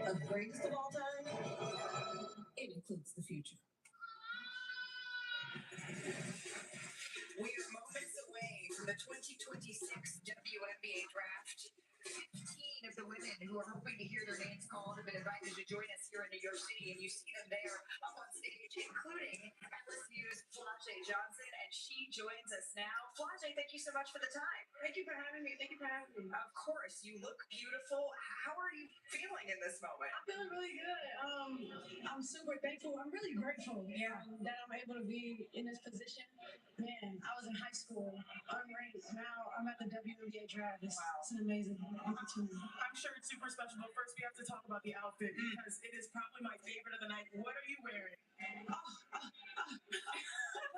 The greatest of all time, it includes the future. We are moments away from the 2026 WNBA draft. 15 of the women who are hoping to hear their names called have been invited to join us here in New York City, and you see them there up on stage, including LSU's Flau'jae Johnson, and she joins us now. Flau'jae, thank you so much for the time. Thank you for having me. Thank you for having me. Of course, you look beautiful. How are you feeling in this moment? I'm feeling really good. I'm super thankful. I'm really grateful that I'm able to be in this position. Man, I was in high school, unranked. Now I'm at the WNBA draft. It's an amazing opportunity. I'm sure it's super special, but first we have to talk about the outfit because it is probably my favorite of the night. What are you wearing? My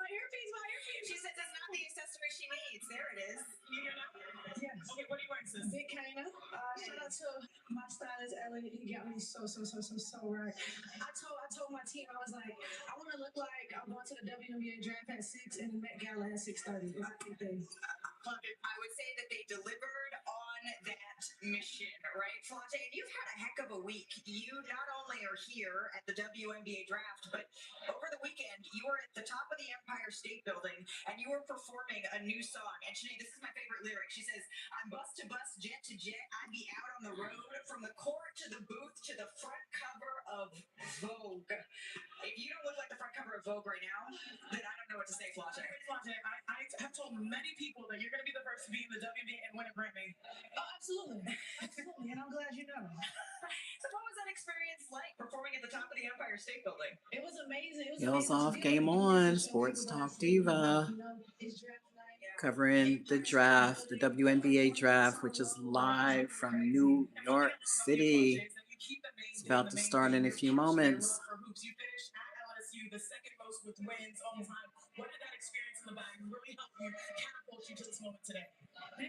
earpiece, my earpiece. She said that's not the accessory she needs. There it is. You hear that? Yes. Okay, what are you wearing, sis? Big Kana. Shout out to my stylist, Ellie. He got me so right. I told my team, I was like, I want to look like I'm going to the WNBA draft at 6 and the Met Gala at 6:30. It's a big thing. I would say that they delivered on that mission, right, Flau'jae? And you've had a heck of a week. You not only are here at the WNBA draft, but over the weekend, you were at the top of the Empire State Building, and you were performing a new song. And Sinead, this is my favorite lyric. She says, I'm bus to bus, jet to jet. I'd be out on the road, from the court to the booth to the front cover of Vogue. If you don't look like the front cover of Vogue right now, then I don't know what to say, Flau'jae. I have told many people that you're going to be the first to be in the WNBA and win a Grammy. Oh, absolutely. Absolutely. And I'm glad you know. So what was that experience like, performing at the top of the Empire State Building? It was amazing. It was Hills amazing. off, game on. Sports Talk Diva. Covering the draft, the WNBA draft, which is live from New York City. It's about to start in a few moments. You finished at LSU, the second most with wins all time. What did that experience in the bag really help you catapult you to this moment today? Man,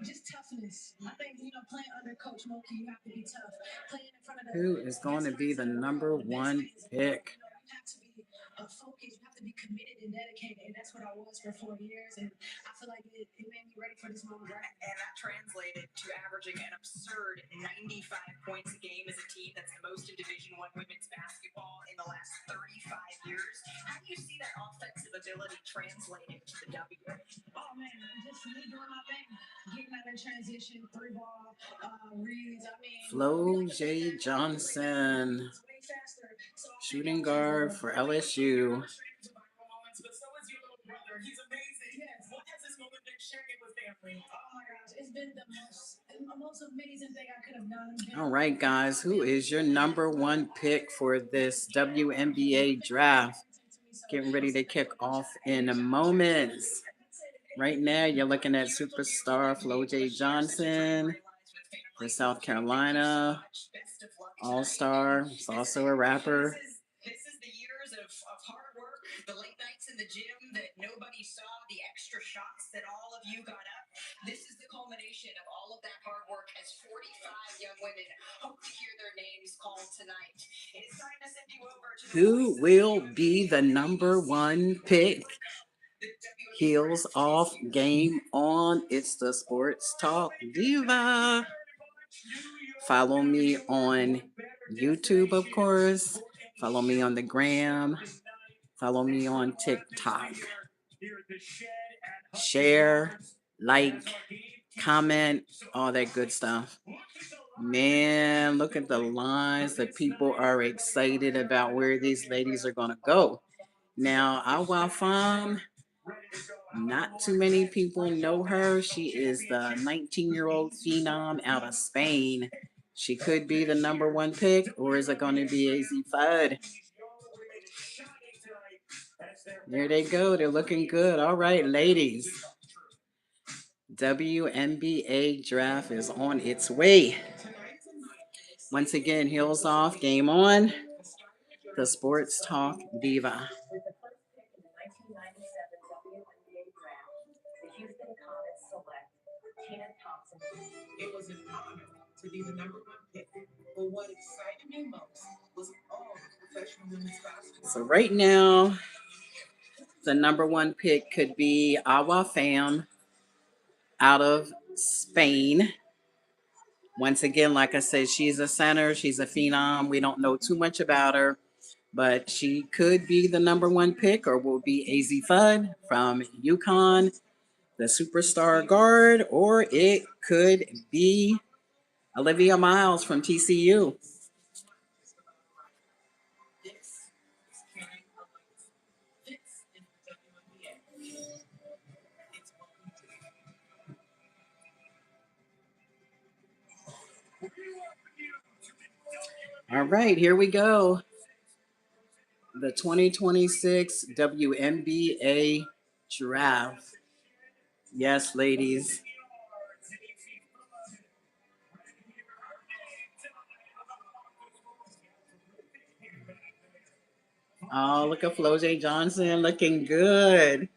just toughness. I think, playing under Coach Mulkey, you have to be tough. Playing in front of the... Who is going to be the number one pick? You have to be focused. You have to be committed and dedicated. And that's what I was for 4 years. And I feel like it made me ready for this moment, right? And that translated to averaging an absurd 95 points a game as a team. That's the most in Division I women's basketball in the last 35 years. How do you see that offensive ability translated to the W? Oh, man, just me doing my thing. Getting out in transition, three ball, reads. Flau'jae Johnson, shooting guard for LSU. He's amazing. Yes. What has this moment been sharing with family? Oh my gosh, it's been the most amazing thing I could have done. All right, guys, who is your number one pick for this WNBA draft? Getting ready to kick off in a moment. Right now, you're looking at superstar Flau'jae Johnson for South Carolina. All-star. He's also a rapper. This is the years of hard work, the late nights in the gym that nobody saw, the extra shots that all of you got up. This is the culmination of all of that hard work as 45 young women hope to hear their names called tonight. It is time to send you over to who will be the number one pick. Heels off, game on. It's the Sports Talk Diva. Follow me on YouTube, of course. Follow me on the gram. Follow me on TikTok. Share, like, comment, all that good stuff. Man, look at the lines that people are excited about where these ladies are going to go. Now, Awa Fam, not too many people know her. She is the 19-year-old phenom out of Spain. She could be the number one pick, or is it going to be AZ Fudd? There they go. They're looking good. All right, ladies. WNBA draft is on its way. Once again, heels off, game on. The Sports Talk Diva. It was an honor to be the number one pick. But what excited me most was all the professional women's basketball. So right now, the number one pick could be Awa Fam out of Spain. Once again, like I said, she's a center. She's a phenom. We don't know too much about her, but she could be the number one pick or will be AZ Fudd from UConn, the superstar guard, or it could be Olivia Miles from TCU. All right, here we go. The 2026 WNBA draft. Yes, ladies. Oh, look at Flo J. Johnson looking good.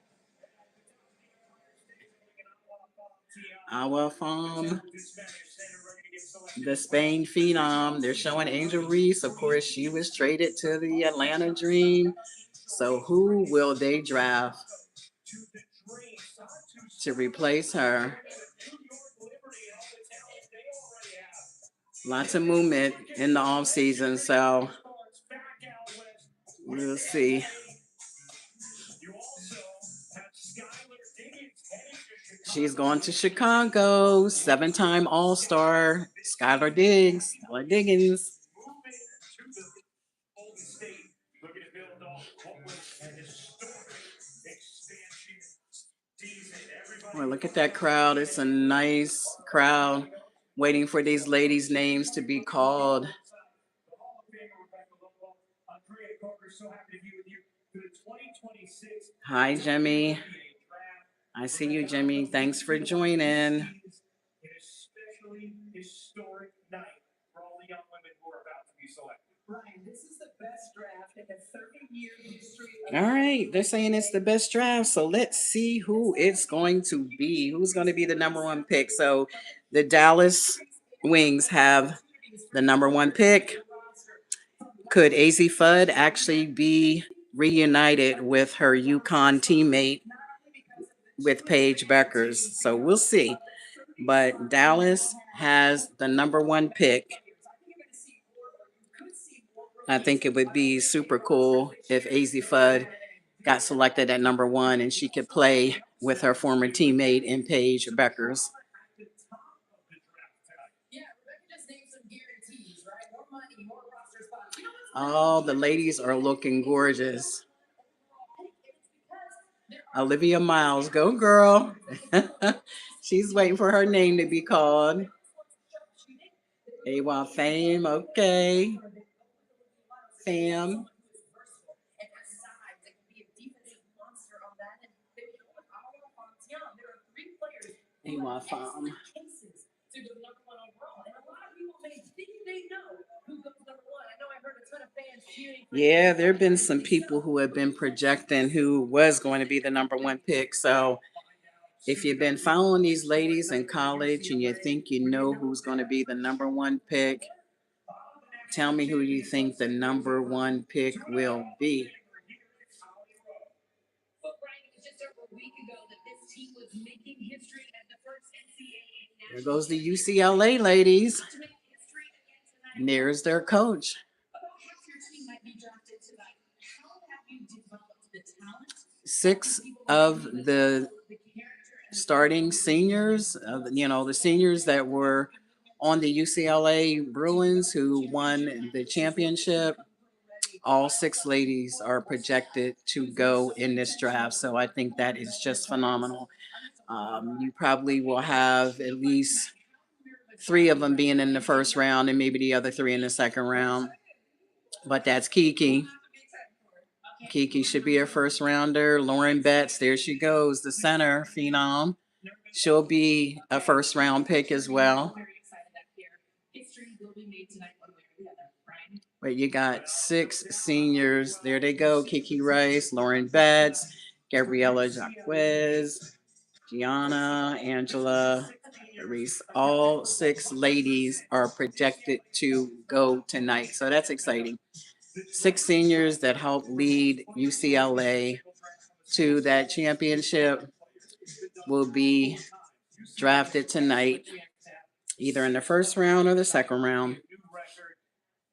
Our farm, the Spain phenom. They're showing Angel Reese. Of course, she was traded to the Atlanta Dream. So who will they draft to replace her? Lots of movement in the off season, so we'll see. She's going to Chicago, seven-time All-Star, Skylar Diggs, Skylar Diggins. Well, look at that crowd. It's a nice crowd waiting for these ladies' names to be called. Hi, Jimmy. I see you, Jimmy. Thanks for joining. All right, they're saying it's the best draft, so let's see who it's going to be. Who's going to be the number one pick? So the Dallas Wings have the number one pick. Could AZ Fudd actually be reunited with her UConn teammate with Paige Beckers? So we'll see. But Dallas has the number one pick. I think it would be super cool if AZ Fudd got selected at number one and she could play with her former teammate in Paige Beckers. Oh, the ladies are looking gorgeous. Olivia Miles, go girl. She's waiting for her name to be called. AWA fame, okay. Fam. AWA fam. Yeah, there have been some people who have been projecting who was going to be the number one pick. So if you've been following these ladies in college and you think you know who's going to be the number one pick, tell me who you think the number one pick will be. There goes the UCLA ladies. And there's their coach. Six of the starting seniors, the seniors that were on the UCLA Bruins who won the championship, all six ladies are projected to go in this draft. So I think that is just phenomenal. You probably will have at least three of them being in the first round and maybe the other three in the second round. But that's Kiki. Kiki should be a first rounder. Lauren Betts, there she goes, the center phenom. She'll be a first round pick as well. But you got six seniors. There they go. Kiki Rice, Lauren Betts, Gabriella Jacquez, Gianna, Angela, Reese. All six ladies are projected to go tonight. So that's exciting. Six seniors that helped lead UCLA to that championship will be drafted tonight. either in the first round or the second round.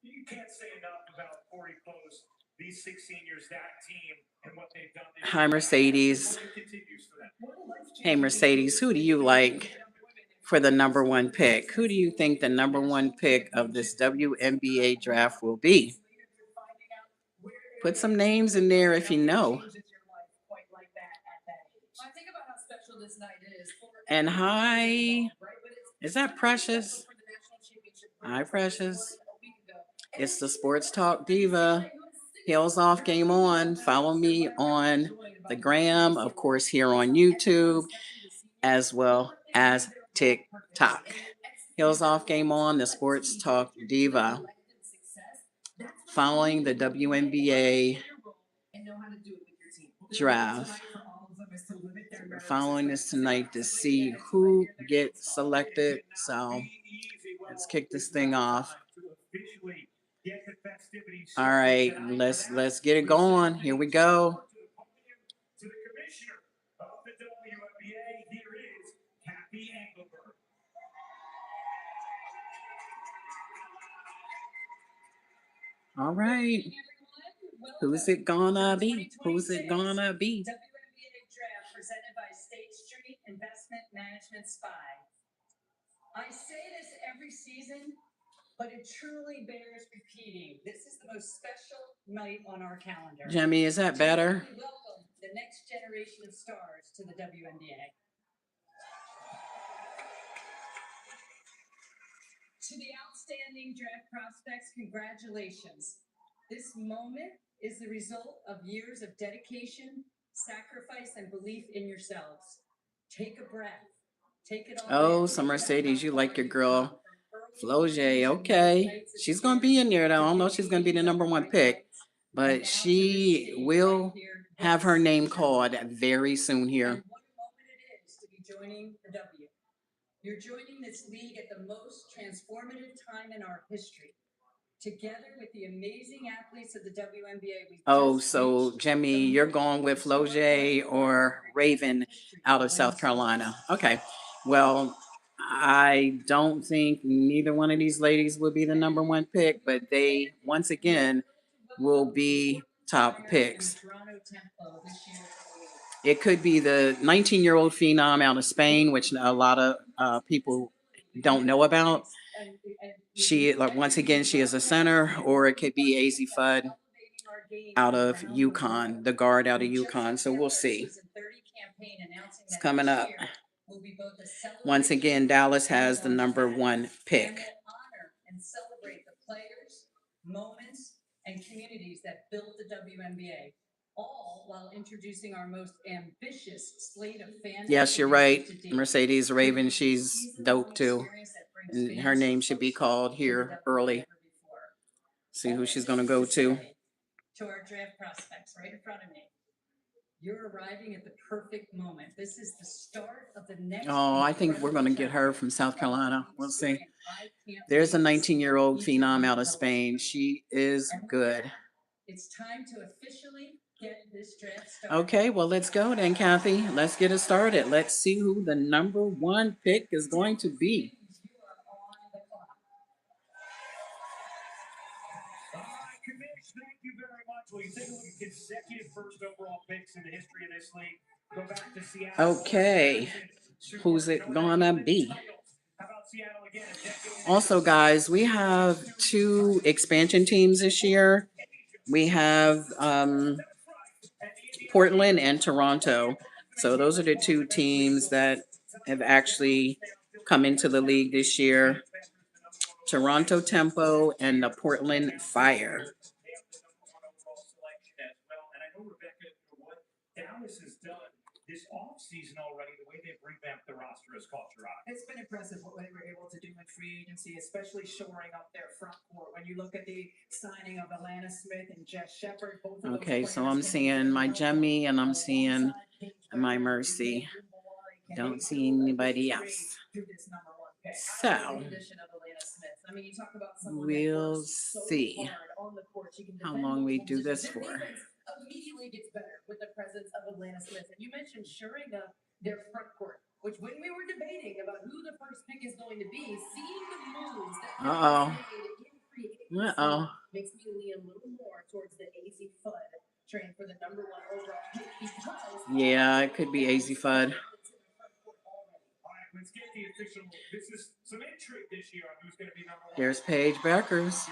You can't say enough about Corey Close, these 16 years, that team, and what they've done this Hi, Mercedes. continues for them. Hey, Mercedes, who do you like for the number one pick? Who do you think the number one pick of this WNBA draft will be? Put some names in there if you know. And hi, is that Precious? Hi, Precious. It's the Sports Talk Diva. Hills Off, Game On. Follow me on the gram, of course, here on YouTube, as well as TikTok. Hills Off, Game On, the Sports Talk Diva. Following the WNBA draft. We're following this tonight to see who gets selected. So let's kick this thing off. All right, let's get it going. Here we go. To the commissioner of the WNBA, here is Kathy Engelberg. All right. Who's it gonna be? Who's it gonna be? WNBA draft presented by State Street Investment Management SPY. I say this every season, but it truly bears repeating. This is the most special night on our calendar. Jimmy, is that better? Welcome the next generation of stars to the WNBA. To the outstanding draft prospects, congratulations. This moment is the result of years of dedication, sacrifice, and belief in yourselves. Take a breath. Take it all. Oh, so Mercedes, you like your girl Floje. Okay. She's going to be in there, though. I don't know if she's going to be the number one pick, but she will have her name called very soon here. And what a moment it is to be joining the W. You're joining this league at the most transformative time in our history. Together with the amazing athletes of the WNBA. Oh, so Jimmy, you're going with Floje or Raven out of South Carolina. Okay. Well, I don't think neither one of these ladies will be the number one pick, but they, once again, will be top picks. It could be the 19-year-old phenom out of Spain, which a lot of people don't know about. She, like, once again, she is a center, or it could be AZ Fudd out of UConn, the guard out of UConn. So we'll see. It's coming up. Once again, Dallas has the number one pick. And celebrate the players, moments, and communities that built the WNBA. All while introducing our most ambitious slate of fans. Yes, you're right. Mercedes Raven, she's dope too. And her name should be called here early. See who she's going to go to. To our draft prospects right in front of me. You're arriving at the perfect moment. This is the start of the next. Oh, I think we're going to get her from South Carolina. We'll see. There's a 19-year-old phenom out of Spain. She is good. It's time to officially get this draft started. Okay, well, let's go then, Kathy. Let's get it started. Let's see who the number one pick is going to be. Thank you very much. Well, you take a look at consecutive first overall picks in the history of this league. Go back to Seattle. Okay, who's it gonna be? Also, guys, we have 2 expansion teams this year. We have Portland and Toronto. So those are the 2 teams that have actually come into the league this year. Toronto Tempo and the Portland Fire. Dallas has done this offseason already, the way they've revamped the roster has caught your eye. It's been impressive what they were able to do in free agency, especially shoring up their front court. When you look at the signing of Alana Smith and Jess Shepard, both of Okay, so I'm seeing my Jemmy and I'm seeing my Mercy. Don't see anybody else. So we'll see how long we do this for. Immediately gets better with the presence of Atlanta Smith. And you mentioned shoring up their front court. Which when we were debating about who the first pick is going to be, seeing the moves that Uh-oh. Dallas made in free agency Uh-oh. makes me lean a little more towards the AZ Fudd train for the #1 overall pick because Yeah, it could be AZ Fudd. Let's get the official. This is some intrigue this year on who's going to be #1. There's Paige Beckers.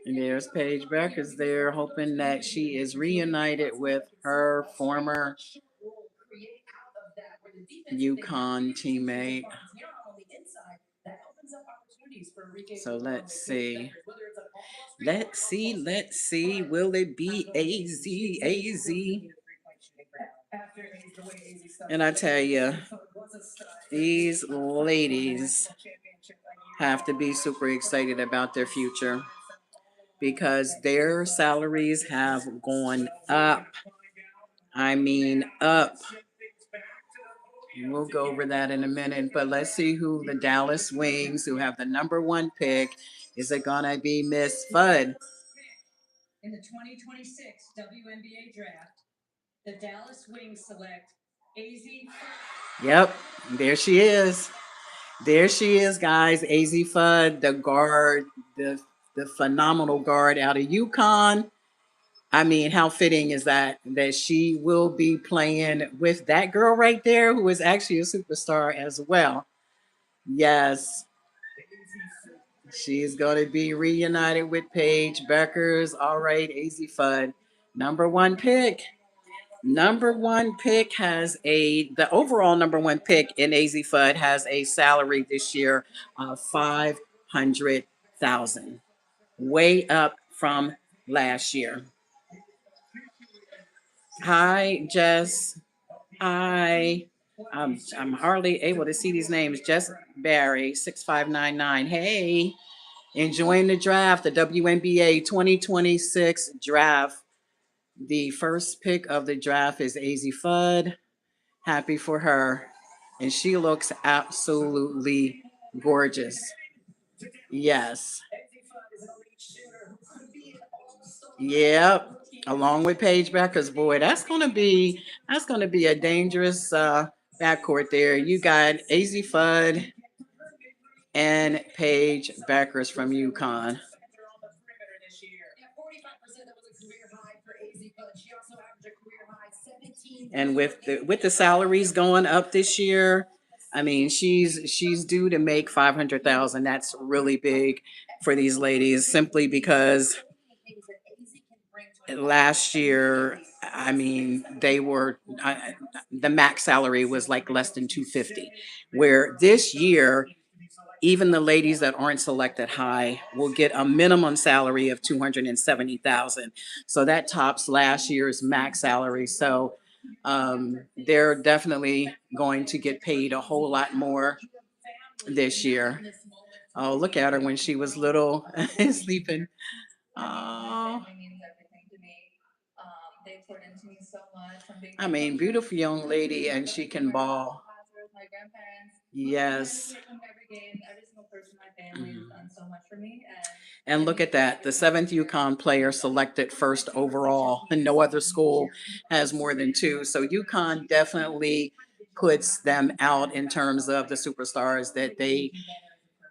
There's Paige Beckers there, hoping that she is reunited with her former UConn teammate. So let's see. Let's see. Will it be AZ? And I tell you, these ladies have to be super excited about their future because their salaries have gone up. I mean, up. We'll go over that in a minute, but let's see who the Dallas Wings, who have the #1 pick, is it gonna be Miss Fudd? In the 2026 WNBA draft, the Dallas Wings select AZ. Yep, there she is. There she is, guys. AZ Fudd, the guard, the phenomenal guard out of UConn. I mean, how fitting is that she will be playing with that girl right there, who is actually a superstar as well. Yes, she's going to be reunited with Paige Beckers. All right, AZ Fudd, #1 pick. #1 pick has the overall #1 pick in AZ Fudd has a salary this year of $500,000, way up from last year. Hi, Jess. Hi. I'm hardly able to see these names. Jess Barry, 6599. Hey, enjoying the draft, the WNBA 2026 draft. The first pick of the draft is AZ Fudd. Happy for her. And she looks absolutely gorgeous. Yes. Yep. Along with Paige Beckers, boy, that's gonna be a dangerous backcourt there. You got AZ Fudd and Paige Beckers from UConn. And with the salaries going up this year, I mean, she's due to make 500,000. That's really big for these ladies, simply because last year, I mean, the max salary was like less than 250, where this year, even the ladies that aren't selected high will get a minimum salary of 270,000. So that tops last year's max salary. So they're definitely going to get paid a whole lot more this year. Oh, look at her when she was little and sleeping. Oh, I mean, beautiful young lady, and she can ball. Yes. And look at that. The 7th UConn player selected first overall, and no other school has more than two. So UConn definitely puts them out in terms of the superstars that they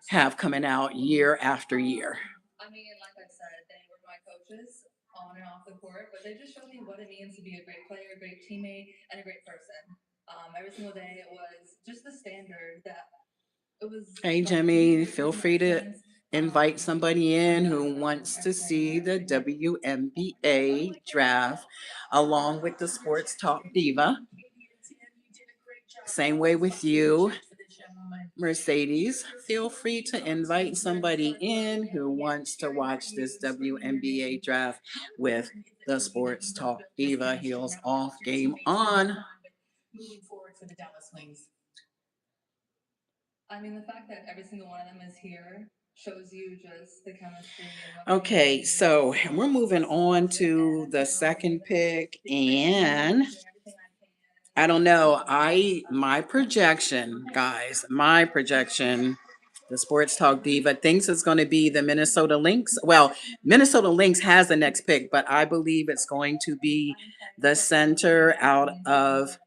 have coming out year after year. I mean, like I said, they were my coaches on and off the court, but they just showed me what it means to be a great player, a great teammate, and a great person. Every single day, it was just the standard that it was. Hey, Jimmy, feel free to invite somebody in who wants to see the WNBA draft along with the Sports Talk Diva. Same way with you, Mercedes. Feel free to invite somebody in who wants to watch this WNBA draft with the Sports Talk Diva. Heels off, game on. Moving forward for the Dallas Wings. I mean, the fact that every single one of them is here shows you just the chemistry. Okay, so we're moving on to the second pick, and I don't know. My projection, guys, my projection The Sports Talk Diva thinks it's going to be the Minnesota Lynx. Well, Minnesota Lynx has the next pick, but I believe it's going to be the center out of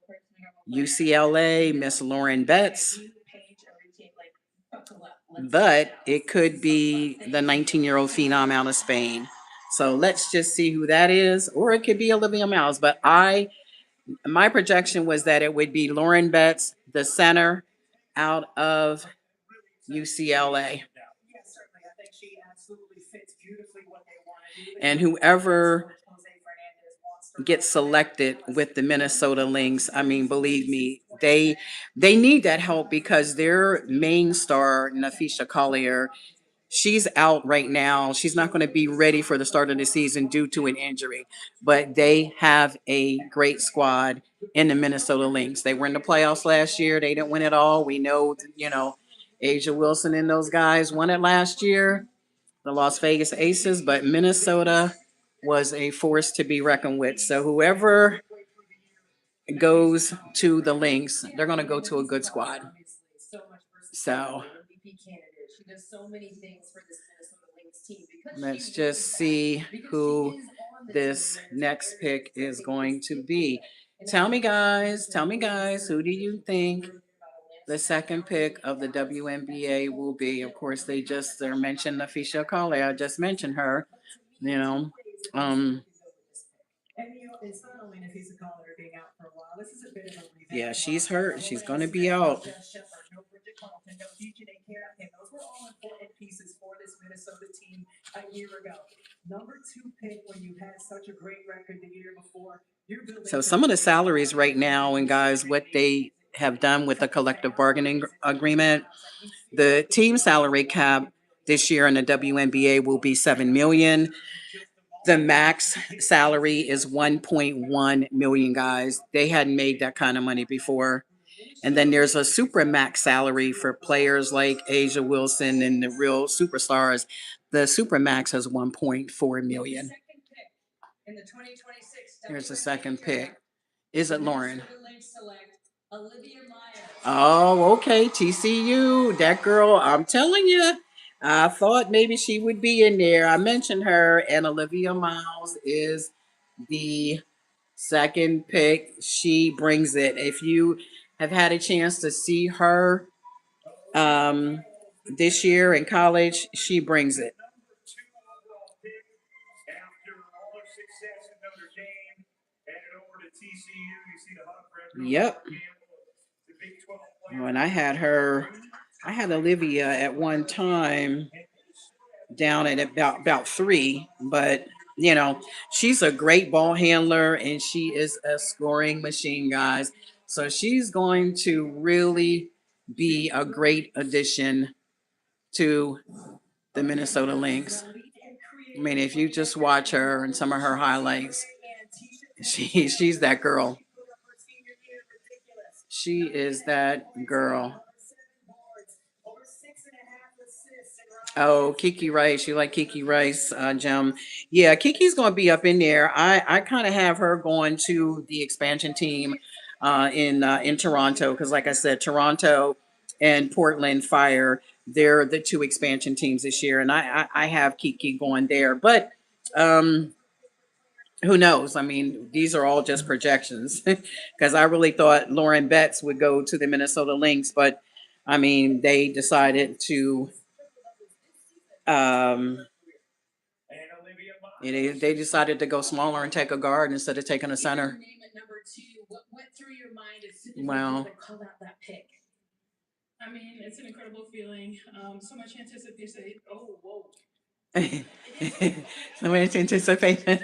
UCLA, Miss Lauren Betts. But it could be the 19-year-old phenom out of Spain. So let's just see who that is. Or it could be Olivia Miles. But my projection was that it would be Lauren Betts, the center out of UCLA. And whoever gets selected with the Minnesota Lynx, I mean, believe me, they need that help because their main star, Nafisha Collier, she's out right now. She's not going to be ready for the start of the season due to an injury. But they have a great squad in the Minnesota Lynx. They were in the playoffs last year. They didn't win it all. We know, Asia Wilson and those guys won it last year, the Las Vegas Aces, but Minnesota was a force to be reckoned with. So whoever goes to the Lynx, they're going to go to a good squad. So let's just see who this next pick is going to be. Tell me guys, who do you think the second pick of the WNBA will be? Of course, they're mentioned Nafisha Collier. I just mentioned her. You know, um, yeah, she's hurt. She's gonna be out. So some of the salaries right now, and guys, what they have done with the collective bargaining agreement, the team salary cap this year in the WNBA will be 7 million. The max salary is 1.1 million, guys. They hadn't made that kind of money before. And then there's a super max salary for players like Asia Wilson and the real superstars. The super max has 1.4 million. Here's the second pick. Is it Lauren? Oh, okay. TCU. That girl, I'm telling you, I thought maybe she would be in there. I mentioned her, and Olivia Miles is the second pick. She brings it. If you have had a chance to see her um, this year in college, she brings it. Yep. When I had Olivia at one time down at about three, but she's a great ball handler and she is a scoring machine, guys. So she's going to really be a great addition to the Minnesota Lynx. I mean, if you just watch her and some of her highlights, she's that girl. She is that girl. Oh, Kiki Rice. You like Kiki Rice, Jim? Yeah, Kiki's going to be up in there. I kind of have her going to the expansion team in Toronto because, like I said, Toronto and Portland Fire, they're the two expansion teams this year, and I have Kiki going there. But who knows? I mean, these are all just projections because I really thought Lauren Betts would go to the Minnesota Lynx, but I mean, they decided to um, they decided to go smaller and take a guard instead of taking a center. Well, I mean, it's an incredible feeling. So much anticipation. Oh, whoa. so much anticipation.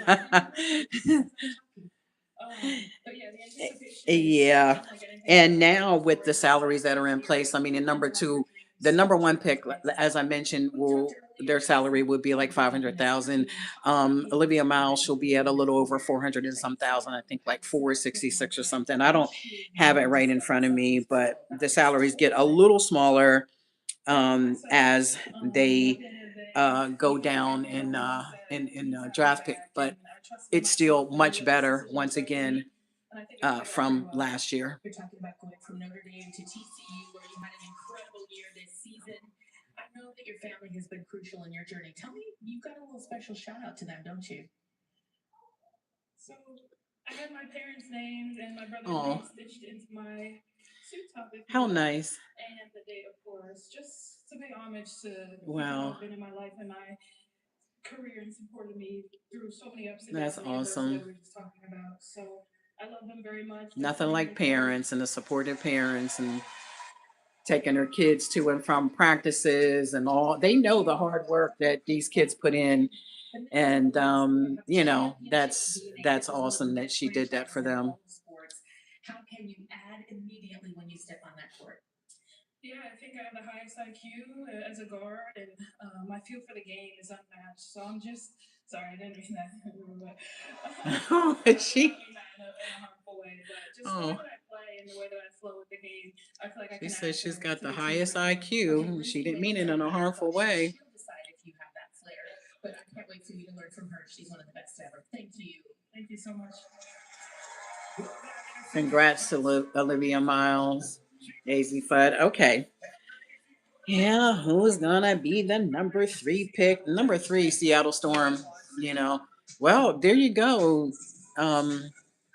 Yeah. And now with the salaries that are in place, I mean, in number two, the number one pick, as I mentioned, will their salary would be like 500,000. Olivia Miles, she'll be at a little over 400 and some thousand. I think like 466 or something. I don't have it right in front of me, but the salaries get a little smaller as they go down in draft pick, but it's still much better once again from last year. know that your family has been crucial in your journey. Tell me, you've got a little special shout out to them, don't you? So I have my parents' names and my brother's Oh, name stitched into my suit top, if you how will, nice. and the date, of course, just to pay homage to people who Wow, have been in my life and my career and supported me through so many ups and that's downs and adversity that awesome. we were just talking about. So I love them very much. They're Nothing pretty like encouraged. parents and the supportive parents and taking their kids to and from practices and all. They know the hard work that these kids put in, and that's awesome that she did that for them. How can you add immediately when you step on that court? Yeah, I think I have the highest IQ as a guard, and my feel for the game is unmatched. So I'm just sorry, I didn't mean that. But, Oh, I she. don't mean that in a harmful way, but just the way Oh, that I play and the way that I flow with the game, I feel like I she can says add she's got to the the team highest right now. Okay, IQ. She Lindsay didn't mean Wales it in right a now, harmful but way. she'll decide if you have that flair. But I can't wait for you to learn from her. She's one of the best ever. Thank you. Thank you so much. Congrats to Olivia Miles, Daisy Fudd. Okay. Yeah, who's gonna be the number three pick? Number three, Seattle Storm. You know, well, there you go. Um,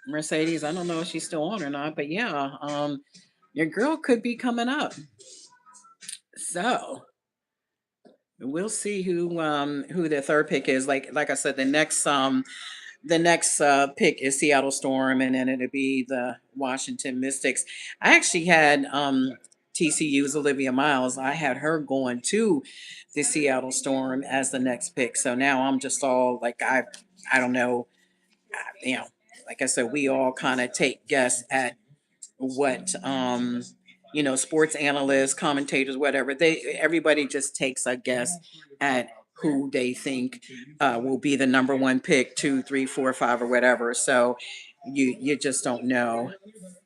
Mercedes. I don't know if she's still on or not, but yeah, your girl could be coming up. So we'll see who the third pick is. Like I said, the next pick is Seattle Storm, and then it'll be the Washington Mystics. I actually had TCU's Olivia Miles. I had her going to the Seattle Storm as the next pick. So now I'm just all like I don't know, you know, like I said, we all kind of take guess at what sports analysts, commentators, whatever, everybody just takes a guess at who they think will be the number one pick, two, three, four, five, or whatever. So you just don't know.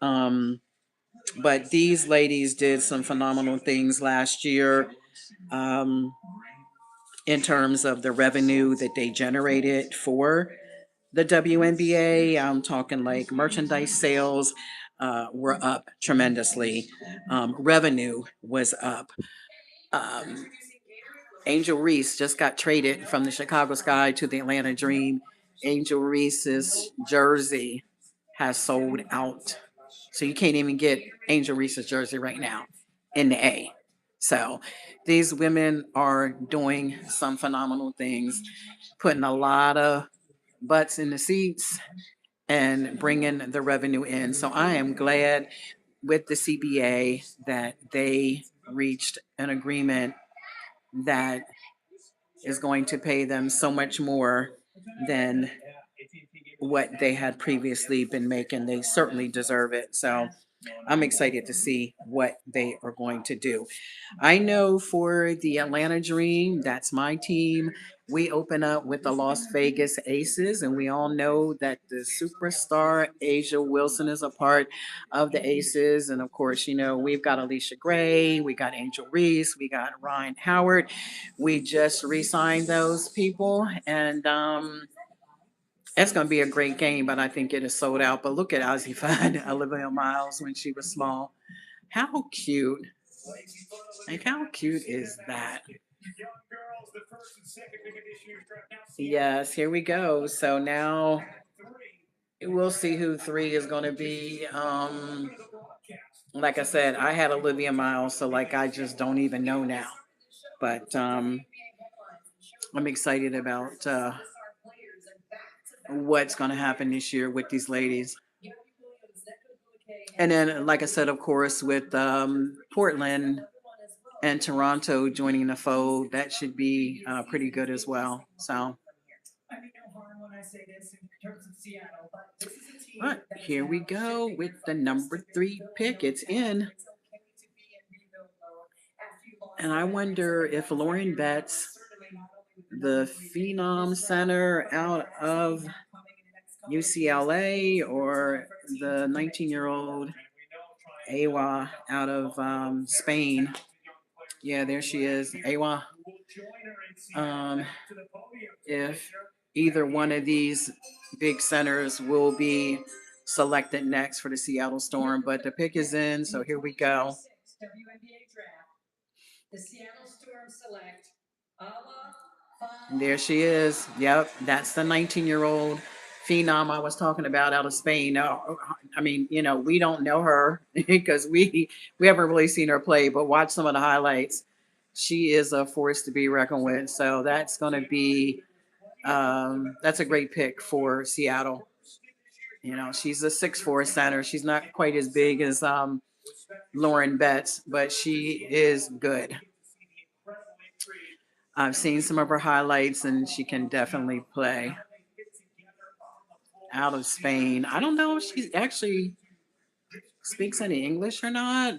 um but these ladies did some phenomenal things last year, um in terms of the revenue that they generated for the WNBA. I'm talking like merchandise sales were up tremendously. Revenue was up. Um, Angel Reese just got traded from the Chicago Sky to the Atlanta Dream. Angel Reese's jersey has sold out. So you can't even get Angel Reese's jersey right now in the A. So these women are doing some phenomenal things, putting a lot of butts in the seats and bringing the revenue in. So I am glad with the CBA that they reached an agreement that is going to pay them so much more than what they had previously been making. They certainly deserve it. So I'm excited to see what they are going to do. I know for the Atlanta Dream, that's my team. We open up with the Las Vegas Aces, and we all know that the superstar Asia Wilson is a part of the Aces. And of course, we've got Alicia Gray, we got Angel Reese, we got Ryan Howard. We just re signed those people, and it's going to be a great game, but I think it is sold out. But look at Ozzy Fund, Olivia Miles when she was small. How cute. Like, how cute is that? Yes, here we go. So now we'll see who three is going to be. Like I said, I had Olivia Miles, so like I just don't even know now. But I'm excited about what's going to happen this year with these ladies. And then, like I said, of course, with Portland and Toronto joining the fold, that should be pretty good as well. So, but here we go with the number three pick. It's in. And I wonder if Lauren Betts, the Phenom Center out of UCLA, or the 19-year-old Awa out of Spain. Yeah, there she is, Awa. Um, if either one of these big centers will be selected next for the Seattle Storm, but the pick is in, so here we go. And there she is. Yep, that's the 19-year-old phenom I was talking about out of Spain. I mean, we don't know her because we haven't really seen her play, but watch some of the highlights. She is a force to be reckoned with. So that's going to be that's a great pick for Seattle. She's a 6'4" center. She's not quite as big as Lauren Betts, but she is good. I've seen some of her highlights, and she can definitely play. Out of Spain. I don't know if she actually speaks any English or not.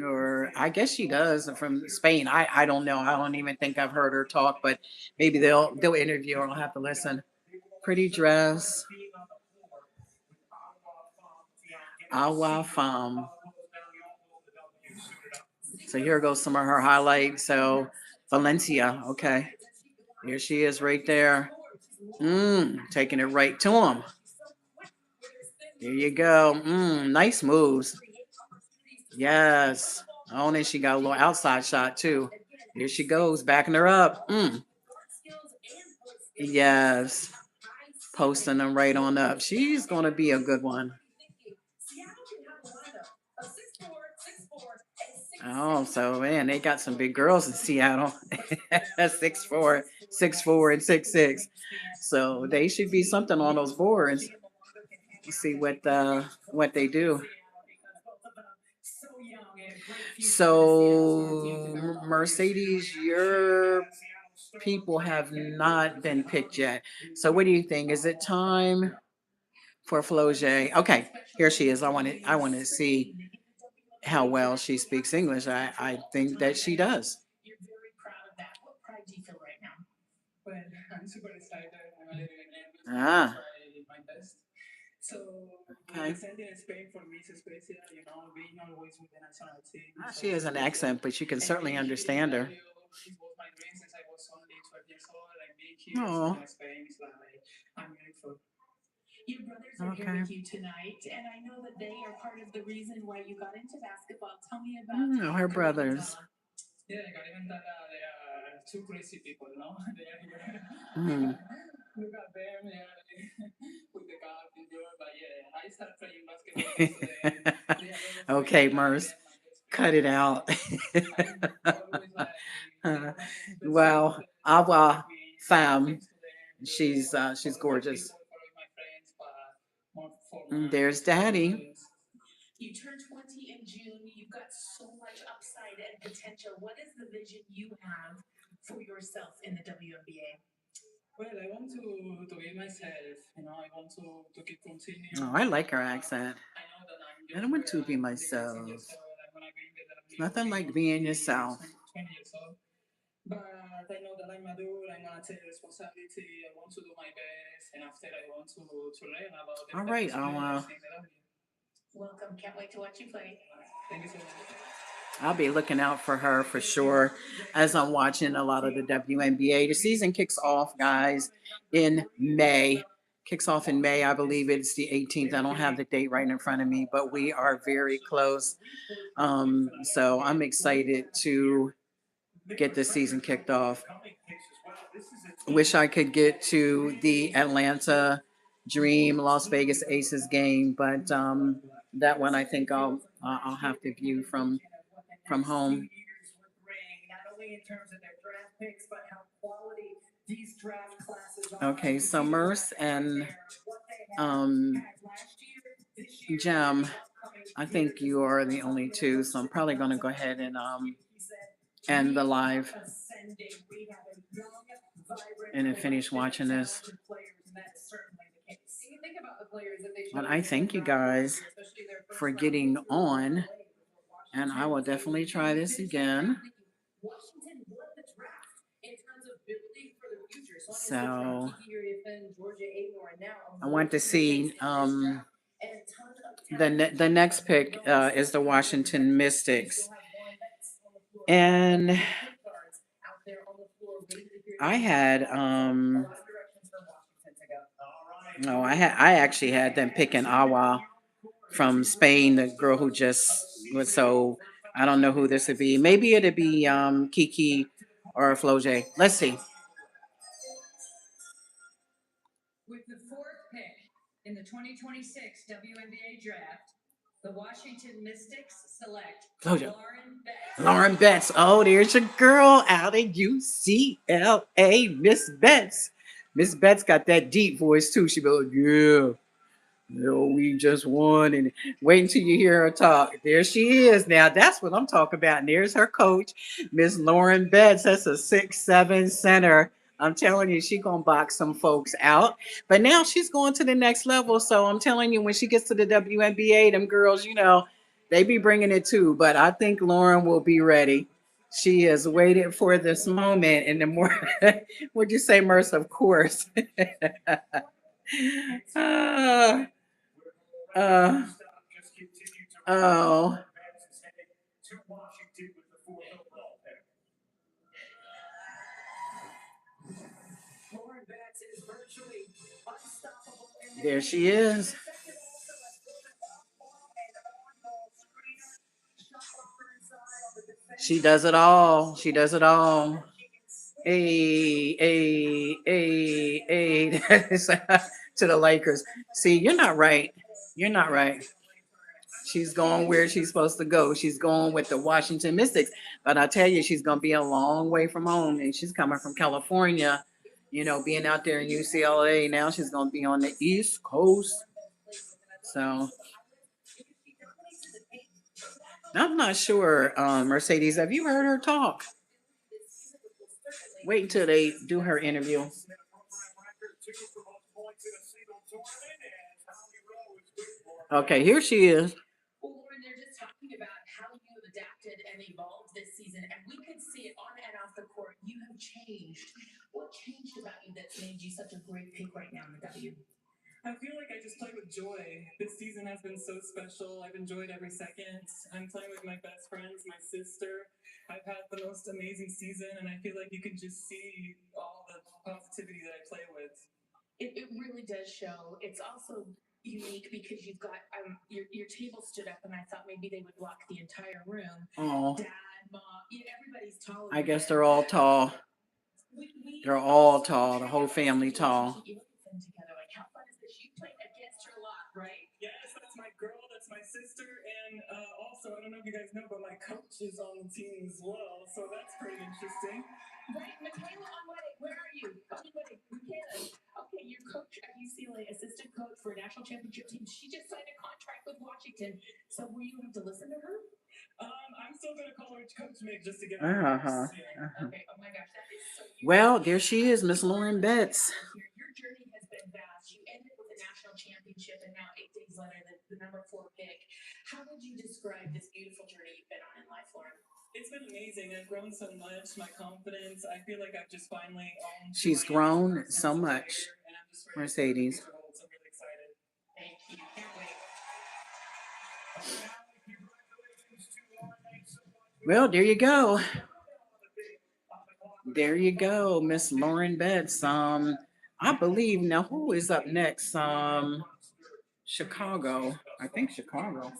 Or I guess she does from Spain. I don't know. I don't even think I've heard her talk, but maybe they'll interview her. I'll have to listen. Pretty dress. Awa Fam. So here goes some of her highlights. So Valencia, okay. Here she is right there. Taking it right to him. There you go. Nice moves. Yes. Oh, and then she got a little outside shot too. Here she goes, backing her up. Yes. Posting them right on up. She's going to be a good one. Oh, so man, they got some big girls in Seattle. 6'4", 6'4", and 6'6". So they should be something on those boards. Let's see what they do. So Mercedes, your people have not been picked yet. So what do you think? Is it time for Floje? Okay, here she is. I want to see how well she speaks English. I think that she does. Ah, okay. She has an accent, but you can certainly understand her. Oh, okay. Her brothers. Mm. Okay, Merce, cut it out. Well, Awa Fam, she's gorgeous. There's Daddy. Oh, I like her accent. I don't want to be myself. Nothing like being yourself. All right, I'll be looking out for her for sure as I'm watching a lot of the WNBA. The season kicks off, guys, in May. Kicks off in May. I believe it's the 18th. I don't have the date right in front of me, but we are very close. So I'm excited to get the season kicked off. Wish I could get to the Atlanta Dream Las Vegas Aces game, but that one I think I'll have to view from home. Okay, so Merce and um, Jem, I think you are the only two, so I'm probably going to go ahead and end the live and then finish watching this. But I thank you guys for getting on, and I will definitely try this again. So I want to see the next pick is the Washington Mystics, and I had no, I actually had them picking Awa from Spain, the girl who just was so I don't know who this would be. Maybe it'd be Kiki or Floje. Let's see. With the fourth pick in the 2026 WNBA draft, the Washington Mystics select Floje. Lauren Betts. Lauren Betts. Oh, there's your girl out of UCLA, Miss Betts. Miss Betts got that deep voice too. She be like, yeah. No, we just won. And wait until you hear her talk. There she is. Now that's what I'm talking about. And there's her coach, Miss Lauren Betts. That's a 6'7" center. I'm telling you, she gonna box some folks out. But now she's going to the next level. So I'm telling you, when she gets to the WNBA, them girls, they be bringing it too. But I think Lauren will be ready. She has waited for this moment. And the more, would you say, Merce? Of course. uh, uh, oh, there she is. She does it all. She does it all. Hey, to the Lakers. See, you're not right. You're not right. She's going where she's supposed to go. She's going with the Washington Mystics. But I tell you, she's going to be a long way from home. And she's coming from California, being out there in UCLA. Now she's going to be on the East Coast. So I'm not sure, Mercedes. Have you heard her talk? Wait until they do her interview. Okay, here she is. Well, Lauren, they're just talking about how you have adapted and evolved this season, and we could see it on and off the court. You have changed. What changed about you that's made you such a great pick right now in the W? I feel like I just play with joy. This season has been so special. I've enjoyed every second. I'm playing with my best friends, my sister. I've had the most amazing season, and I feel like you can just see all the positivity that I play with. It really does show. It's also unique because you've got your table stood up, and I thought maybe they would block the entire room. Oh, Dad, mom, everybody's tall. I guess they're all tall. They're all tall. The whole family tall. Together, like how fun is this? You played against her a lot, right? Yes, that's my girl, that's my sister, and also, I don't know if you guys know, but my coach is on the team as well, so that's pretty interesting. Right, Michaela Onway, where are you? Onway, Michaela. Okay, your coach at UCLA, assistant coach for a national championship team. She just signed a contract with Washington. So will you have to listen to her? I'm still gonna call her Coach Mick just to get Uh her. huh. Okay. Oh my gosh, that is so unique. Well, there she is, Miss Lauren Betts. Your journey has been vast. You ended with a national championship, and now 8 days later, the number 4 pick. How would you describe this beautiful journey you've been on in life, Lauren? It's been amazing. I've grown so much. My confidence. I feel like I've just finally owned. She's grown so much, Mercedes. I'm really excited. Thank you. Can't wait. Well, there you go. There you go, Miss Lauren Betts. I believe now who is up next? Chicago. I think Chicago.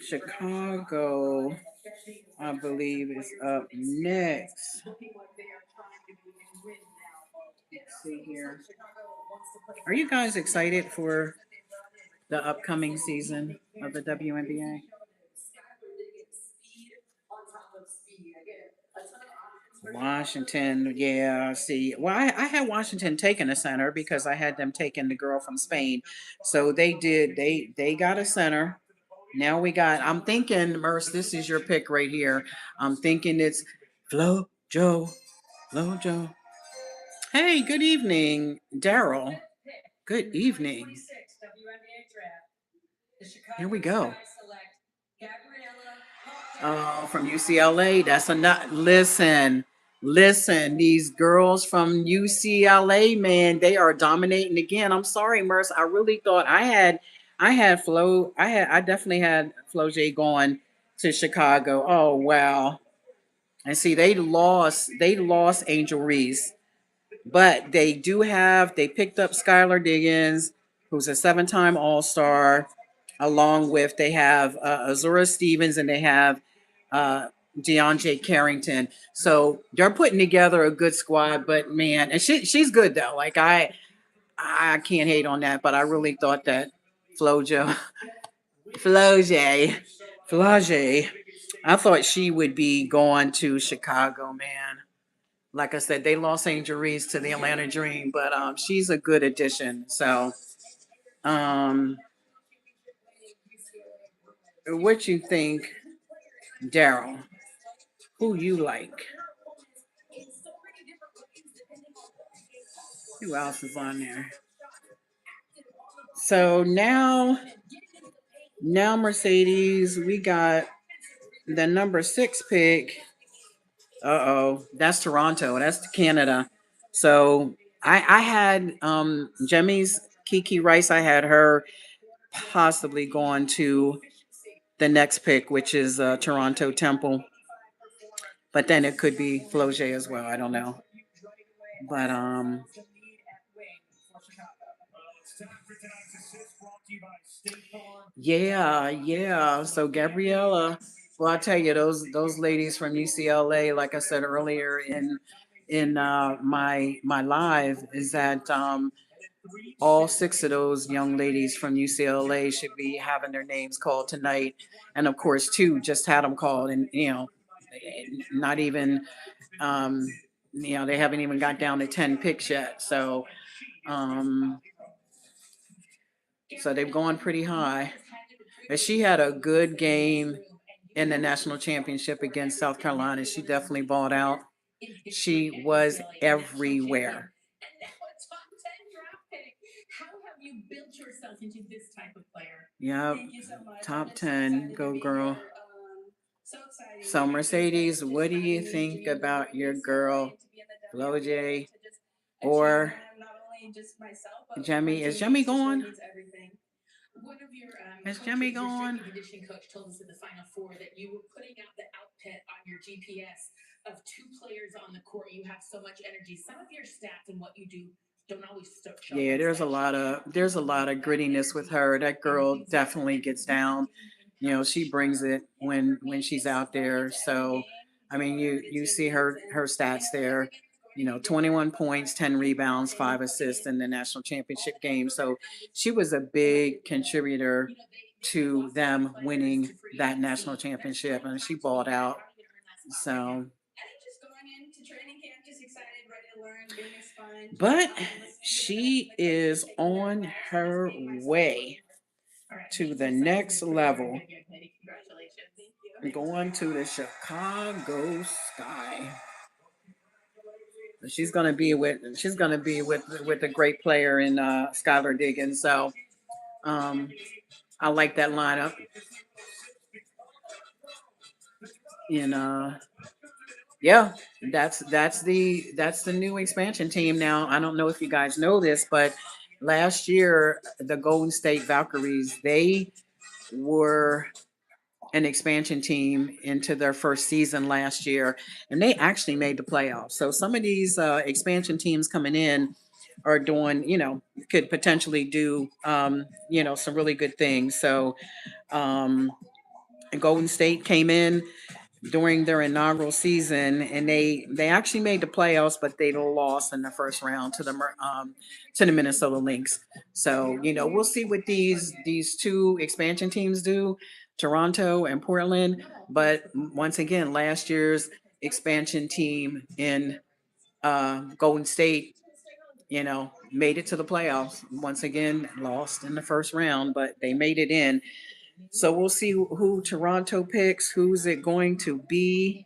Chicago, I believe, is up next. Let's see here. Are you guys excited for the upcoming season of the WNBA? Washington, yeah. See, well, I had Washington taking a center because I had them taking the girl from Spain. So they did. They got a center. Now we got. I'm thinking, Merce, this is your pick right here. I'm thinking it's Flo Joe. Flo Joe. Hey, good evening, Daryl. Good evening. Here we go. From UCLA. That's a not. Listen. These girls from UCLA, man, they are dominating again. I'm sorry, Merce. I really thought I had Flo. I definitely had Flo J going to Chicago. Oh wow. And see, they lost. They lost Angel Reese. But they picked up Skylar Diggins, who's a 7-time All-Star. along with they have Azura Stevens and they have uh, DeAndre Carrington. So they're putting together a good squad. But man, and she's good though. Like I can't hate on that. But I really thought that Flojo, Floje, Flage, I thought she would be going to Chicago, man. Like I said, they lost Angel Reese to the Atlanta Dream, but she's a good addition. So, um, what you think, Daryl? Who you like? Who else is on there? So now Mercedes, we got the number 6 pick. That's Toronto. That's Canada. So I had Jemmy's Kiki Rice. I had her possibly going to the next pick, which is Toronto Temple. But then it could be Floje as well. I don't know. But yeah. So Gabriella, well, I tell you, those ladies from UCLA, like I said earlier in my live, is that all 6 of those young ladies from UCLA should be having their names called tonight, and of course, 2 just had them called, and not even um, they haven't even got down to 10 picks yet. Um, so they've gone pretty high. But she had a good game in the national championship against South Carolina. She definitely balled out. She was everywhere. Yep. Top 10. Go, girl. So, Mercedes, what do you think about your girl, Flo J, or Jemmy? Is Jemmy gone? Is Jemmy gone? Yeah, there's a lot of grittiness with her. That girl definitely gets down. She brings it when she's out there. So, I mean, you see her stats there. 21 points, 10 rebounds, 5 assists in the national championship game. So she was a big contributor to them winning that national championship, and she balled out. So, but she is on her way to the next level, going to the Chicago Sky. She's gonna be with a great player in Skylar Diggins. So I like that lineup. And yeah, that's the new expansion team now. I don't know if you guys know this, but last year the Golden State Valkyries, they were an expansion team into their first season last year, and they actually made the playoffs. So some of these expansion teams coming in are doing, could potentially do, some really good things. So um, Golden State came in during their inaugural season, and they actually made the playoffs, but they lost in the first round to the Minnesota Lynx. So we'll see what these 2 expansion teams do, Toronto and Portland. But once again, last year's expansion team in Golden State, made it to the playoffs. Once again, lost in the first round, but they made it in. So we'll see who Toronto picks. Who's it going to be?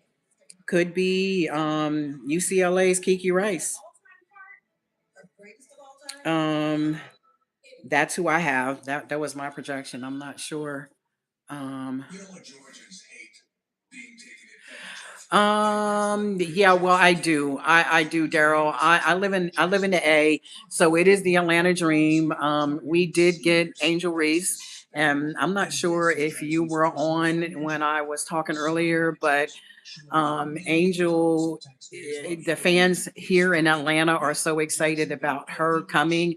Could be UCLA's Kiki Rice. Um, that's who I have. That was my projection. I'm not sure. Um, yeah, well, I do. I do, Daryl. I live in the A, so it is the Atlanta Dream. We did get Angel Reese, and I'm not sure if you were on when I was talking earlier, but Angel, the fans here in Atlanta are so excited about her coming.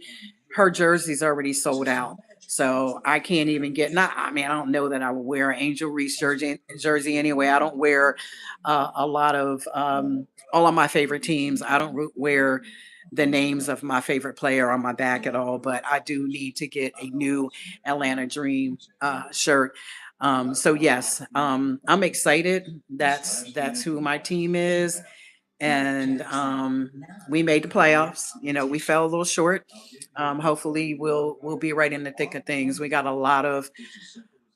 Her jersey's already sold out. So I can't even get, not, I mean, I don't know that I would wear an Angel Reese jersey anyway. I don't wear a lot of, all of my favorite teams. I don't wear the names of my favorite player on my back at all, but I do need to get a new Atlanta Dream shirt. So yes, I'm excited. That's who my team is, and we made the playoffs. You know, we fell a little short. Hopefully, we'll be right in the thick of things. We got a lot of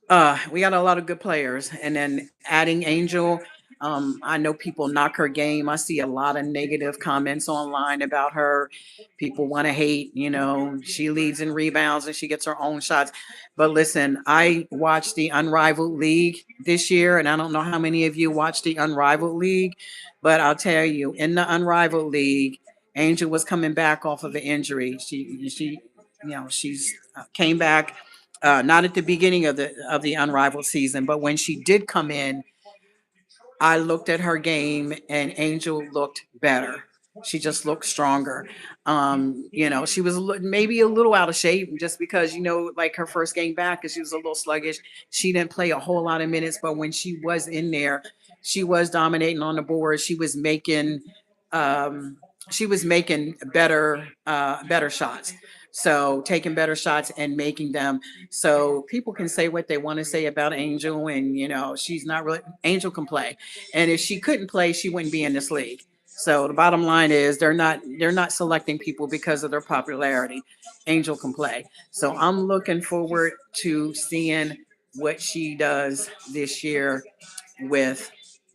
good players, and then adding Angel. I know people knock her game. I see a lot of negative comments online about her. People want to hate. You know, she leads in rebounds and she gets her own shots. But listen, I watched the Unrivaled League this year, and I don't know how many of you watched the Unrivaled League, but I'll tell you, in the Unrivaled League, Angel was coming back off of an injury. She's came back, not at the beginning of the Unrivaled season, but when she did come in, I looked at her game and Angel looked better. She just looked stronger. She was maybe a little out of shape just because, like her first game back, because she was a little sluggish. She didn't play a whole lot of minutes, but when she was in there, she was dominating on the board. Um, she was making better shots. So taking better shots and making them. So people can say what they want to say about Angel, and she's not really. Angel can play, and if she couldn't play, she wouldn't be in this league. So the bottom line is they're not selecting people because of their popularity. Angel can play. So I'm looking forward to seeing what she does this year with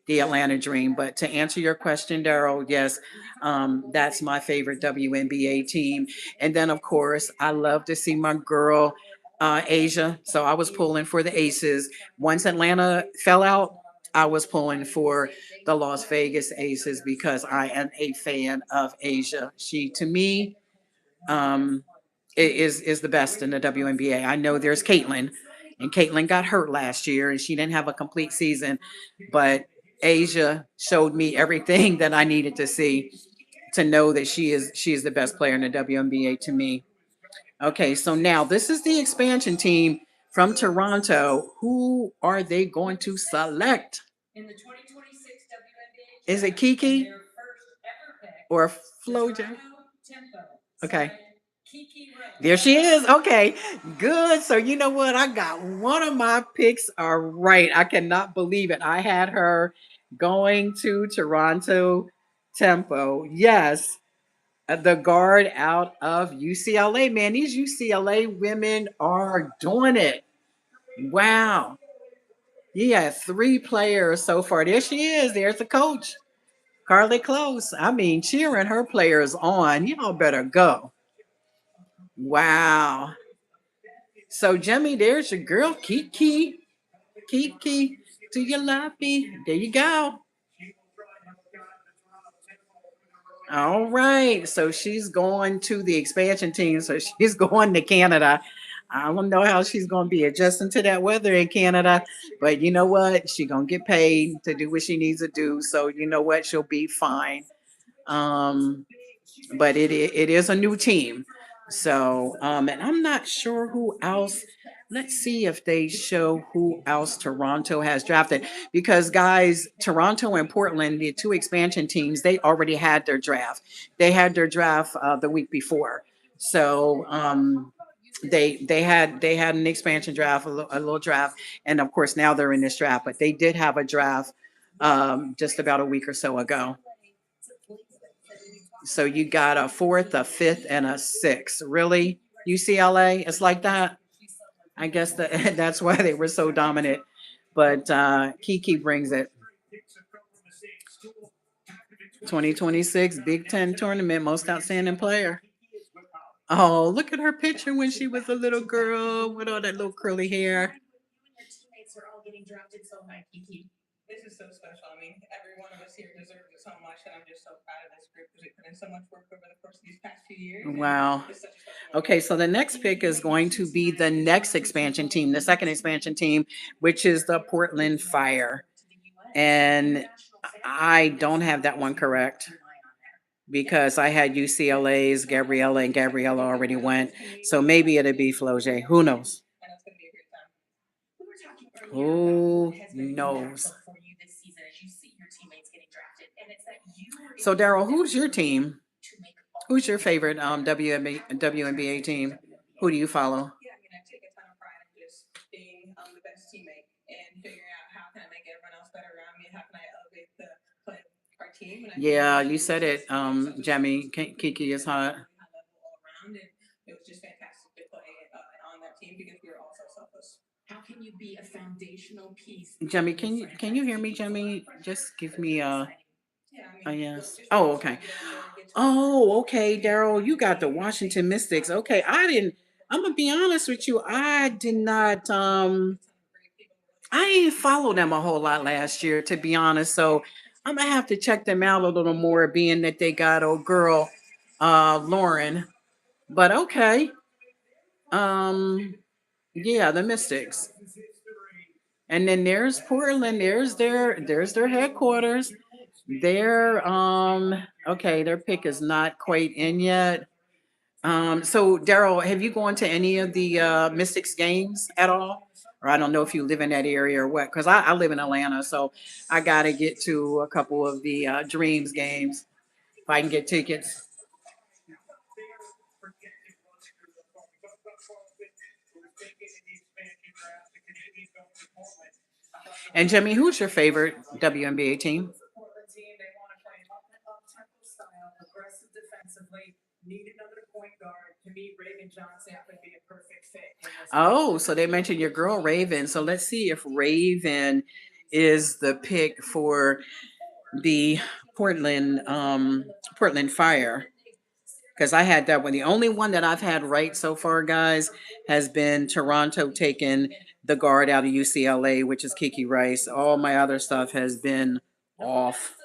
the Atlanta Dream. But to answer your question, Daryl, yes, that's my favorite WNBA team. And then, of course, I love to see my girl, Asia. So I was pulling for the Aces. Once Atlanta fell out, I was pulling for the Las Vegas Aces because I am a fan of Asia. She, to me, um, is the best in the WNBA. I know there's Caitlin, and Caitlin got hurt last year, and she didn't have a complete season. But Asia showed me everything that I needed to see to know that she is the best player in the WNBA to me. Okay, so now this is the expansion team from Toronto. Who are they going to select? In the 2026 WNBA Is it draft, Kiki their first ever pick, or the Floja? Toronto Tempo Okay. select Kiki Rose. There she is. Okay, good. So you know what? I got one of my picks are right. I cannot believe it. I had her going to Toronto Tempo. Yes, the guard out of UCLA. Man, these UCLA women are doing it. Wow. Yeah, three players so far. There she is. There's the coach, Carly Close. I mean, cheering her players on. Y'all better go. Wow. So, Jimmy, there's your girl, Kiki. Kiki, do you love me? There you go. All right. So she's going to the expansion team. So she's going to Canada. I don't know how she's going to be adjusting to that weather in Canada, but you know what? She's going to get paid to do what she needs to do. So you know what? She'll be fine. Um, but it is a new team. So and I'm not sure who else. Let's see if they show who else Toronto has drafted because guys, Toronto and Portland, the two expansion teams, they already had their draft. They had their draft the week before. So they had an expansion draft, a little draft, and of course now they're in this draft. But they did have a draft just about a week or so ago. So you got a fourth, a fifth, and a sixth. Really? UCLA? It's like that? I guess that that's why they were so dominant. But Kiki brings it. 2026 Big Ten tournament, most outstanding player. Oh, look at her picture when she was a little girl with all that little curly hair. Teammates are all getting drafted so high, Kiki. This is so special. I mean, every one of us here deserves it so much, and I'm just so proud of this group because we put in so much work over the course of these past few years. Wow. It's such a special moment. Okay, so the next pick is going to be the next expansion team, the second expansion team, which is the Portland Fire. And I don't have that one correct. because I had UCLA's Gabriella, and Gabriella already went. So maybe it'll be Floje. Who knows? And it's gonna be a great time. We were talking earlier Who about what has been knows? impactful for you this season as you see your teammates getting drafted, and it's that you were So able Daryl, who's your team? to make all Who's your favorite WNBA team? Who do you follow? Yeah, I mean, I take a ton of pride in just being the best teammate and figuring out how can I make everyone else better around me, how can I elevate the play of our team. And I Yeah, you said it, Jemmy. Kiki is hot. high level all around, and it was just fantastic to play on that team because we were all so selfless. How can you be a foundational piece? Jemmy, can you hear me, Jemmy? Just give me Yeah, I a mean, yes. just Oh, really okay. get out there and get to Oh, okay, Daryl. You got the Washington Mystics. Okay, I didn't. I'm gonna be honest with you. I did not. I didn't follow them a whole lot last year, to be honest. So I'm gonna have to check them out a little more, being that they got old girl, Lauren. But okay. Um, yeah, the Mystics. And then there's Portland. There's their headquarters. Their okay, their pick is not quite in yet. So Daryl, have you gone to any of the Mystics games at all? Or I don't know if you live in that area or what, because I live in Atlanta, so I gotta get to a couple of the Dreams games if I can get tickets. And Jimmy, who's your favorite WNBA team? Portland team. They want to play up-tempo style, aggressive defensively. Need another point guard. To me, Raven Johnson would be a perfect fit. Oh, so they mentioned your girl Raven. So let's see if Raven is the pick for the Portland Portland Fire, because I had that one. The only one that I've had right so far, guys, has been Toronto taking the guard out of UCLA, which is Kiki Rice. All my other stuff has been off.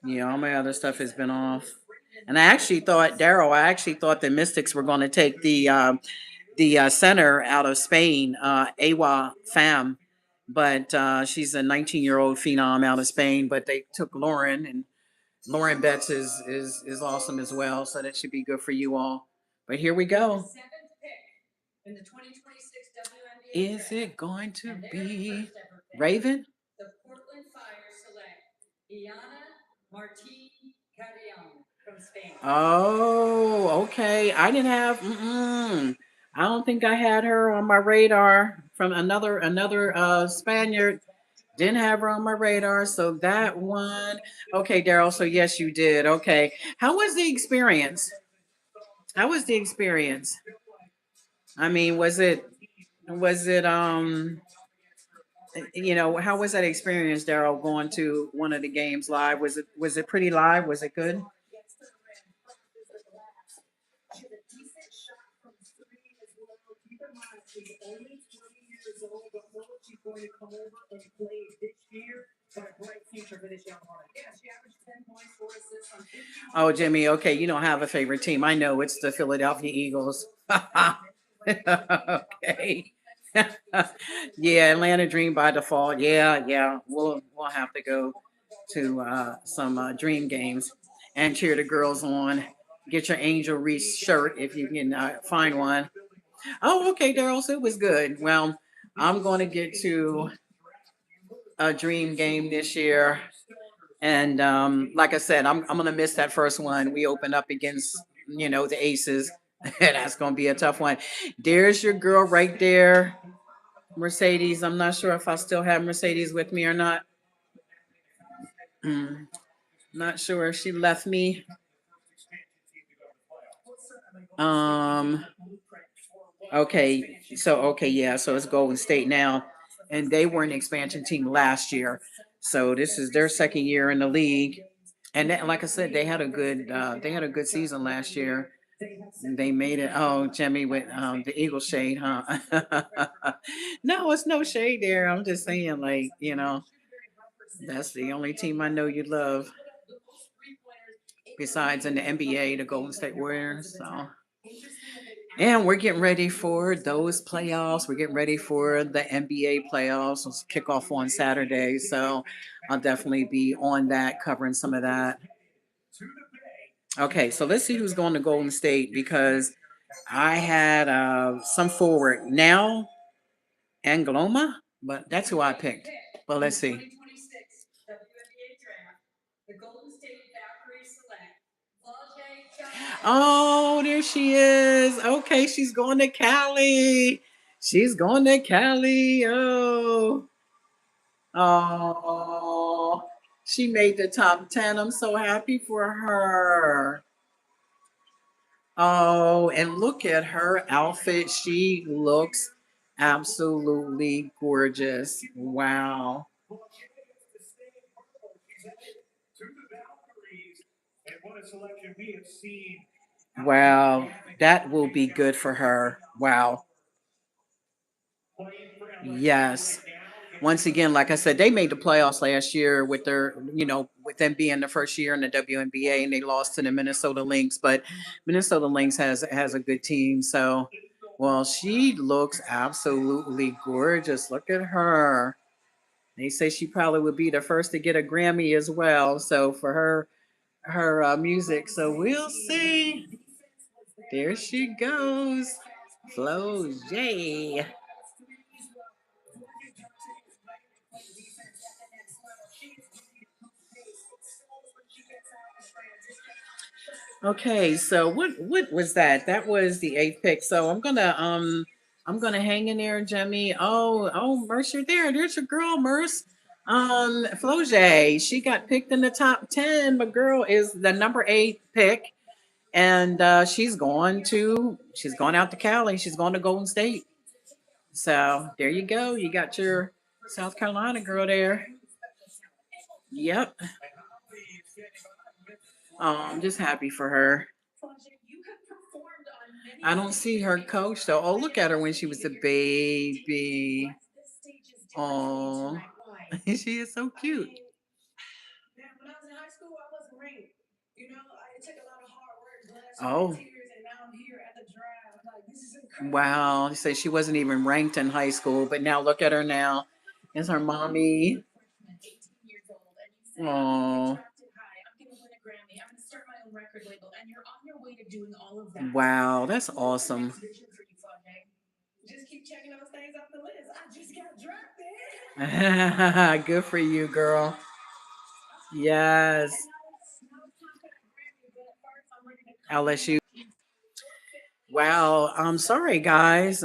Yeah, all my other stuff has been off. And I actually thought, Daryl, I actually thought the Mystics were going to take the center out of Spain, Awa Fam, but she's a 19-year-old phenom out of Spain. But they took Lauren, and Lauren Betts is awesome as well, so that should be good for you all. But here we go. Seventh pick in the 2026 WNBA Is draft, it going to and their be first ever pick, Raven? the Portland Fire select Iana Martin Carrion from Spain. Oh, okay. I didn't have. I don't think I had her on my radar from another Spaniard. Didn't have her on my radar. So that one. Okay, Daryl. So yes, you did. Okay. How was the experience? How was the experience? I mean, was it how was that experience, Daryl, going to one of the games live? Was it pretty live? Was it good? She had a decent shot from three as well. Keep in mind, she's only 20 years old, but know she's going to come over and play this year. But a bright future for this young woman. Yeah, she averaged 10 points, 4 assists on 50. Oh, Jimmy, okay, you don't have a favorite team. I know it's the Philadelphia Eagles. Okay. Yeah, Atlanta Dream by default. Yeah, yeah. We'll have to go to some dream games and cheer the girls on. Get your Angel Reese shirt if you can find one. Oh, okay, Daryl. So it was good. Well, I'm going to get to a dream game this year. And like I said, I'm gonna miss that first one. We opened up against the Aces. That's gonna be a tough one. There's your girl right there, Mercedes. I'm not sure if I still have Mercedes with me or not. Mm, not sure if she left me. Um. Okay. So okay, yeah. So it's Golden State now, and they were an expansion team last year. So this is their second year in the league. And like I said, they had a good season last year. They made it. Oh, Jimmy with the Eagle shade, huh? No, it's no shade there. I'm just saying, like, that's the only team I know you love besides in the NBA, the Golden State Warriors. So, and we're getting ready for those playoffs. We're getting ready for the NBA playoffs. Let's kick off on Saturday. So I'll definitely be on that, covering some of that. Okay, so let's see who's going to Golden State because I had some forward now Angloma, but that's who I picked. But let's see. Oh, there she is. Okay, she's going to Cali. She's going to Cali. Oh, oh, she made the top 10. I'm so happy for her. Oh, and look at her outfit. She looks absolutely gorgeous. Wow. Wow. That will be good for her. Wow. Yes. Once again, like I said, they made the playoffs last year with their, with them being the first year in the WNBA, and they lost to the Minnesota Lynx. But Minnesota Lynx has a good team. So, well, she looks absolutely gorgeous. Look at her. They say she probably would be the first to get a Grammy as well. So for her music. So we'll see. There she goes, Flo J. Okay, so what was that? That was the eighth pick. So I'm gonna hang in there, Jemmy. Oh, Merce, you're there. There's your girl, Merce. Floje, she got picked in the top 10. My girl is the number 8 pick, and she's going out to Cali. She's going to Golden State. So there you go. You got your South Carolina girl there. Yep. Oh, I'm just happy for her. I don't see her coach though. Oh, look at her when she was a baby. Oh, she is so cute. Man, when I was in high school, I wasn't ranked. It took a lot of hard work, blood, sweat, Oh, and tears, and now I'm here at the draft. Like, this is incredible. wow. So she wasn't even ranked in high school, but now look at her now. Is her mommy? Oh, wow. That's awesome. Just keep checking those things off the list. I just got drafted. Good for you, girl. Yes. LSU. Wow. I'm sorry, guys.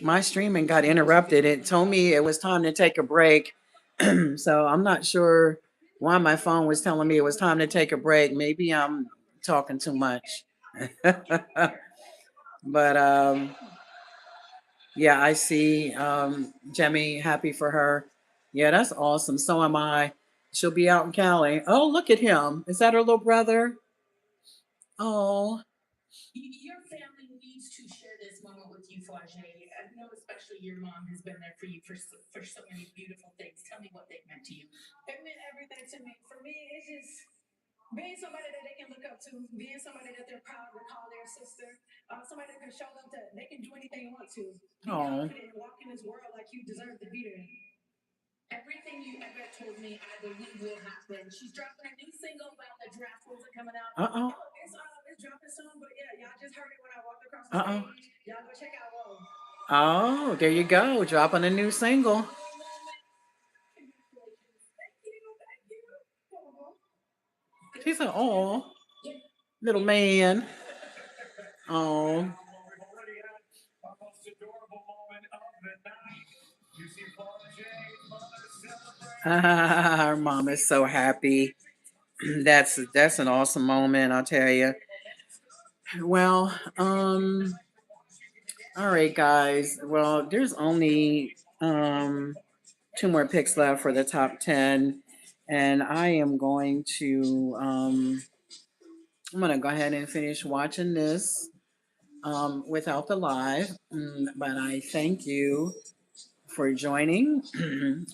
My streaming got interrupted. It told me it was time to take a break. So I'm not sure why my phone was telling me it was time to take a break. Maybe I'm talking too much. But yeah, I see Jemmy, happy for her. Yeah, that's awesome. So am I. She'll be out in Cali. Oh, look at him. Is that her little brother? Oh, Your family needs to share this moment with you, Flage. I know especially your mom has been there for you for so many beautiful things. Tell me what they've meant to you. It meant everything to me. For me, it's just being somebody that they can look up to, being somebody that they're proud to call their sister, somebody that can show them that they can do anything they want to. Be oh, confident and walk in this world like you deserve to be there. Everything you ever told me, I believe will happen. She's dropping a new single about the draft. When's it coming out? uh-oh, It's dropping soon, but yeah, y'all just heard it when I walked across the uh-oh. stage. Y'all go check out Whoa. Oh, there you go. Dropping a new single. She said, oh, little man. Oh. Her mom is so happy. That's an awesome moment, I'll tell you. Well, all right, guys. Well, there's only two more picks left for the top 10, and I'm gonna go ahead and finish watching this without the live. But I thank you for joining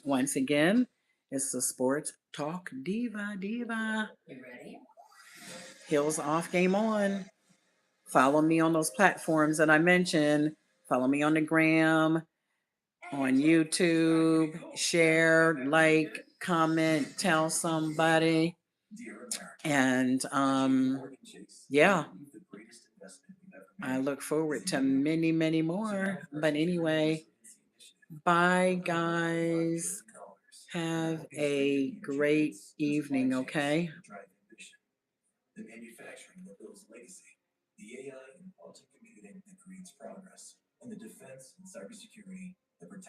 once again. It's the Sports Talk Diva. You ready? Heels off, game on. Follow me on those platforms that I mentioned. Follow me on the gram, on YouTube. Share, like, comment, tell somebody. And yeah, I look forward to many, many more. But anyway, bye, guys. Have a great evening, okay?